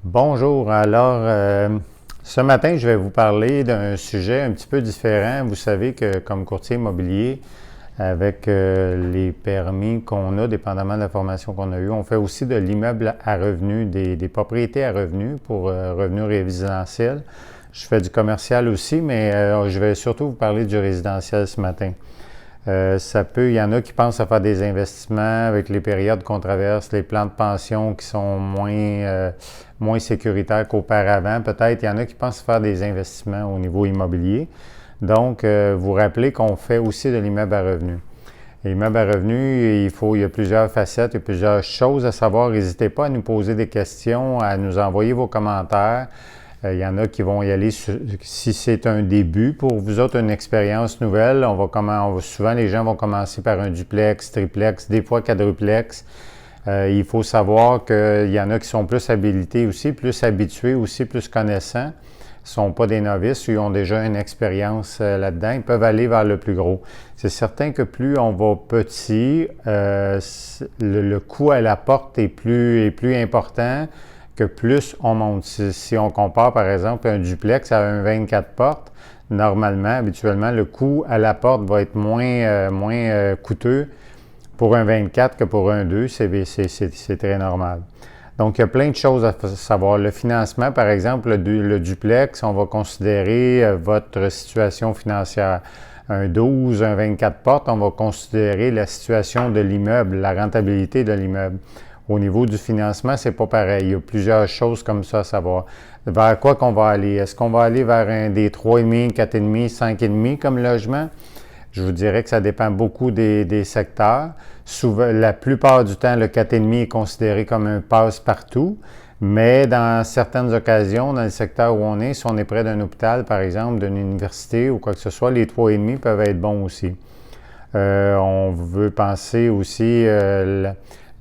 Bonjour, ce matin, je vais vous parler d'un sujet un petit peu différent. Vous savez que comme courtier immobilier, avec les permis qu'on a, dépendamment de la formation qu'on a eue, on fait aussi de l'immeuble à revenus, des propriétés à revenus pour revenus résidentiels. Je fais du commercial aussi, mais je vais surtout vous parler du résidentiel ce matin. Il y en a qui pensent à faire des investissements avec les périodes qu'on traverse, les plans de pension qui sont moins sécuritaires qu'auparavant. Peut-être, il y en a qui pensent faire des investissements au niveau immobilier. Donc, vous rappelez qu'on fait aussi de l'immeuble à revenus. L'immeuble à revenus, il y a plusieurs facettes, il y a plusieurs choses à savoir. N'hésitez pas à nous poser des questions, à nous envoyer vos commentaires. Il y en a qui vont y aller si c'est un début. Pour vous autres, une expérience nouvelle, souvent les gens vont commencer par un duplex, triplex, des fois quadruplex. Il faut savoir qu'il y en a qui sont plus habilités aussi, plus habitués aussi, plus connaissants. Ils ne sont pas des novices, ils ont déjà une expérience là-dedans. Ils peuvent aller vers le plus gros. C'est certain que plus on va petit, le coût à la porte est plus important que plus on monte. Si on compare, par exemple, un duplex à un 24 portes, normalement, habituellement, le coût à la porte va être moins coûteux pour un 24 que pour un 2. C'est très normal. Donc, il y a plein de choses à savoir. Le financement, par exemple, le duplex, on va considérer votre situation financière. Un 12, un 24 portes, on va considérer la situation de l'immeuble, la rentabilité de l'immeuble. Au niveau du financement, c'est pas pareil. Il y a plusieurs choses comme ça à savoir. Vers quoi qu'on va aller? Est-ce qu'on va aller vers un des 3,5, 4,5, 5,5 comme logement? Je vous dirais que ça dépend beaucoup des secteurs. Souvent, la plupart du temps, le 4,5 est considéré comme un passe-partout. Mais dans certaines occasions, dans le secteur où on est, si on est près d'un hôpital, par exemple, d'une université ou quoi que ce soit, les 3,5 peuvent être bons aussi. On veut penser aussi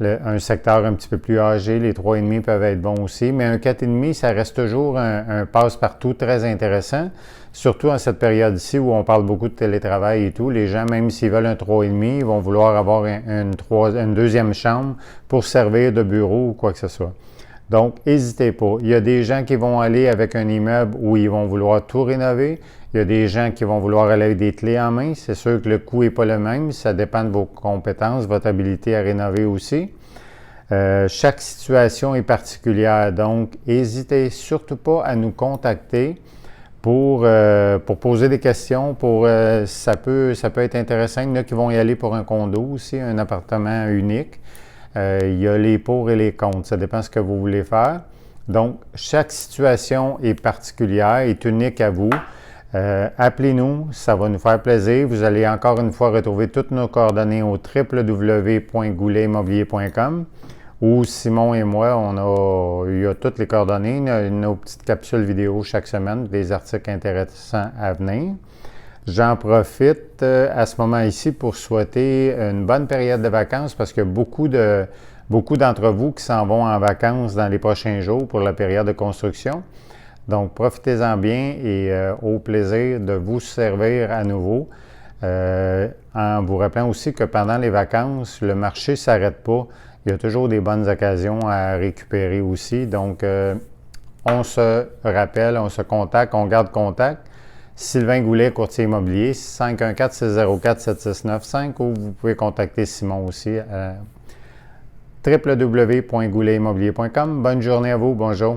un secteur un petit peu plus âgé, les 3,5 peuvent être bons aussi, mais un 4,5, ça reste toujours un passe-partout très intéressant, surtout en cette période-ci où on parle beaucoup de télétravail et tout. Les gens, même s'ils veulent un 3,5, ils vont vouloir avoir une deuxième chambre pour servir de bureau ou quoi que ce soit. Donc, n'hésitez pas. Il y a des gens qui vont aller avec un immeuble où ils vont vouloir tout rénover. Il y a des gens qui vont vouloir aller avec des clés en main. C'est sûr que le coût n'est pas le même. Ça dépend de vos compétences, votre habilité à rénover aussi. Chaque situation est particulière. Donc, n'hésitez surtout pas à nous contacter pour poser des questions. Ça peut être intéressant. Il y en a qui vont y aller pour un condo aussi, un appartement unique. Il y a les pour et les contre. Ça dépend de ce que vous voulez faire. Donc, chaque situation est particulière, est unique à vous. Appelez-nous, ça va nous faire plaisir. Vous allez encore une fois retrouver toutes nos coordonnées au www.gouletimmobilier.com où Simon et moi, il y a toutes les coordonnées, nos petites capsules vidéo chaque semaine, des articles intéressants à venir. J'en profite à ce moment ici pour souhaiter une bonne période de vacances parce qu'il y a beaucoup d'entre vous qui s'en vont en vacances dans les prochains jours pour la période de construction. Donc, profitez-en bien et au plaisir de vous servir à nouveau. En vous rappelant aussi que pendant les vacances, le marché ne s'arrête pas. Il y a toujours des bonnes occasions à récupérer aussi. Donc, on se rappelle, on se contacte, on garde contact. Sylvain Goulet, courtier immobilier, 514-604-7695 ou vous pouvez contacter Simon aussi à www.gouletimmobilier.com. Bonne journée à vous, bonjour.